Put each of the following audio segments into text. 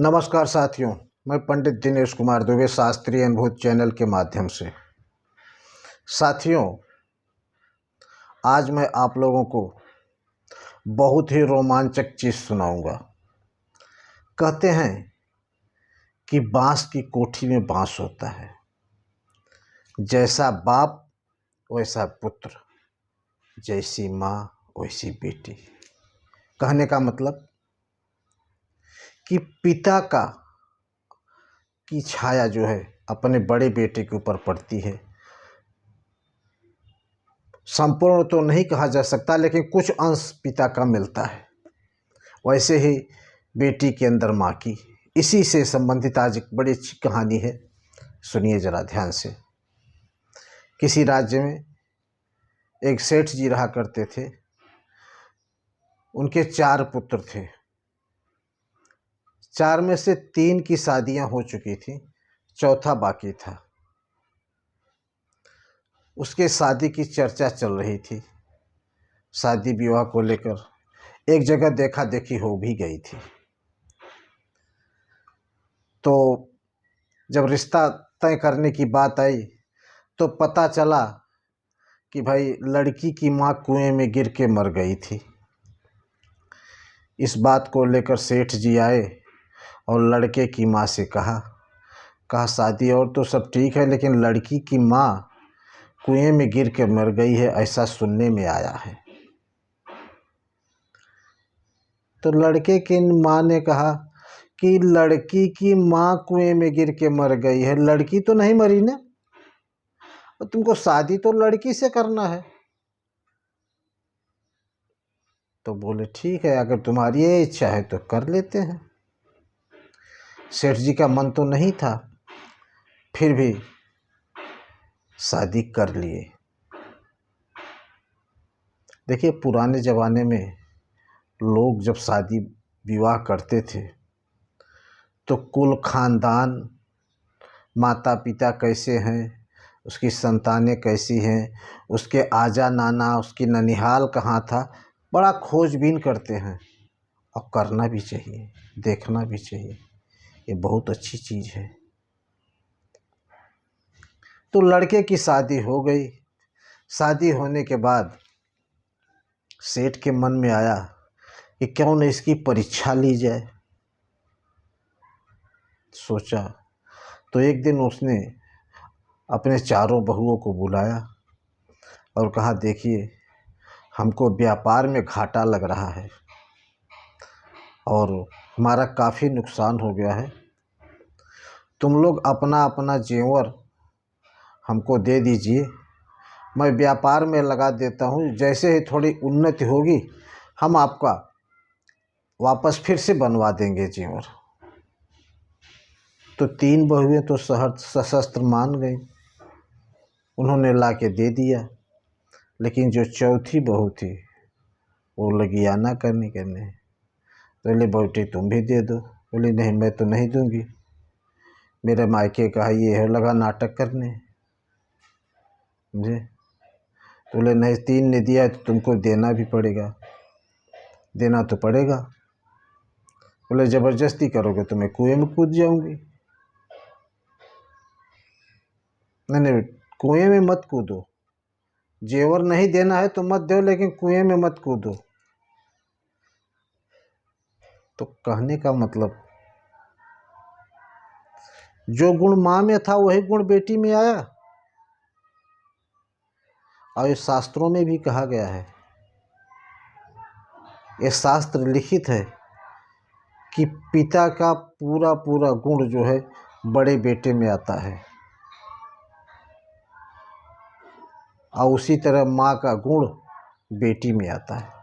नमस्कार साथियों, मैं पंडित दिनेश कुमार दुबे शास्त्रीय अनुभूत चैनल के माध्यम से। साथियों, आज मैं आप लोगों को बहुत ही रोमांचक चीज़ सुनाऊंगा। कहते हैं कि बांस की कोठी में बांस होता है, जैसा बाप वैसा पुत्र, जैसी माँ वैसी बेटी। कहने का मतलब कि पिता की छाया जो है अपने बड़े बेटे के ऊपर पड़ती है। संपूर्ण तो नहीं कहा जा सकता, लेकिन कुछ अंश पिता का मिलता है। वैसे ही बेटी के अंदर माँ की। इसी से संबंधित आज एक बड़ी अच्छी कहानी है, सुनिए ज़रा ध्यान से। किसी राज्य में एक सेठ जी रहा करते थे। उनके 4 पुत्र थे। 4 में से 3 की शादियां हो चुकी थी, चौथा बाकी था। उसके शादी की चर्चा चल रही थी। शादी विवाह को लेकर एक जगह देखा देखी हो भी गई थी। तो जब रिश्ता तय करने की बात आई तो पता चला कि भाई लड़की की माँ कुएं में गिर के मर गई थी। इस बात को लेकर सेठ जी आए और लड़के की माँ से कहा शादी और तो सब ठीक है, लेकिन लड़की की माँ कुएं में गिर के मर गई है, ऐसा सुनने में आया है। तो लड़के की माँ ने कहा कि लड़की की माँ कुएं में गिर के मर गई है, लड़की तो नहीं मरी ना, और तुमको शादी तो लड़की से करना है। तो बोले ठीक है, अगर तुम्हारी ये इच्छा है तो कर लेते हैं। सेठ जी का मन तो नहीं था, फिर भी शादी कर लिए। देखिए, पुराने ज़माने में लोग जब शादी विवाह करते थे तो कुल खानदान, माता पिता कैसे हैं, उसकी संतानें कैसी हैं, उसके आजा नाना, उसकी ननिहाल कहाँ था, बड़ा खोजबीन करते हैं। और करना भी चाहिए, देखना भी चाहिए, ये बहुत अच्छी चीज़ है। तो लड़के की शादी हो गई। शादी होने के बाद सेठ के मन में आया कि क्यों न इसकी परीक्षा ली जाए। सोचा तो एक दिन उसने अपने चारों बहुओं को बुलाया और कहा, देखिए, हमको व्यापार में घाटा लग रहा है और हमारा काफ़ी नुकसान हो गया है। तुम लोग अपना अपना जेवर हमको दे दीजिए, मैं व्यापार में लगा देता हूँ। जैसे ही थोड़ी उन्नति होगी हम आपका वापस फिर से बनवा देंगे जेवर। तो 3 बहुएं तो सशस्त्र मान गई, उन्होंने ला के दे दिया। लेकिन जो चौथी बहू थी वो लगी आना करने बोले, बेटी तुम भी दे दो। बोली, नहीं, मैं तो नहीं दूंगी, मेरे मायके का ये है। लगा नाटक करने, समझे। तो बोले, नहीं, 3 ने दिया है तो तुमको देना भी पड़ेगा, देना तो पड़ेगा। बोले, ज़बरदस्ती करोगे तो मैं कुएं में कूद जाऊंगी। नहीं, कुएं में मत कूदो, जेवर नहीं देना है तो मत दो, लेकिन कुएं में मत कूदो। तो कहने का मतलब, जो गुण माँ में था वही गुण बेटी में आया। और ये शास्त्रों में भी कहा गया है, ये शास्त्र लिखित है कि पिता का पूरा पूरा गुण जो है बड़े बेटे में आता है, और उसी तरह माँ का गुण बेटी में आता है।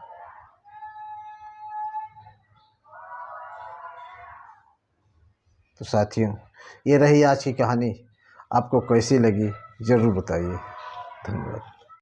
तो साथियों, ये रही आज की कहानी। आपको कैसी लगी ज़रूर बताइए। धन्यवाद।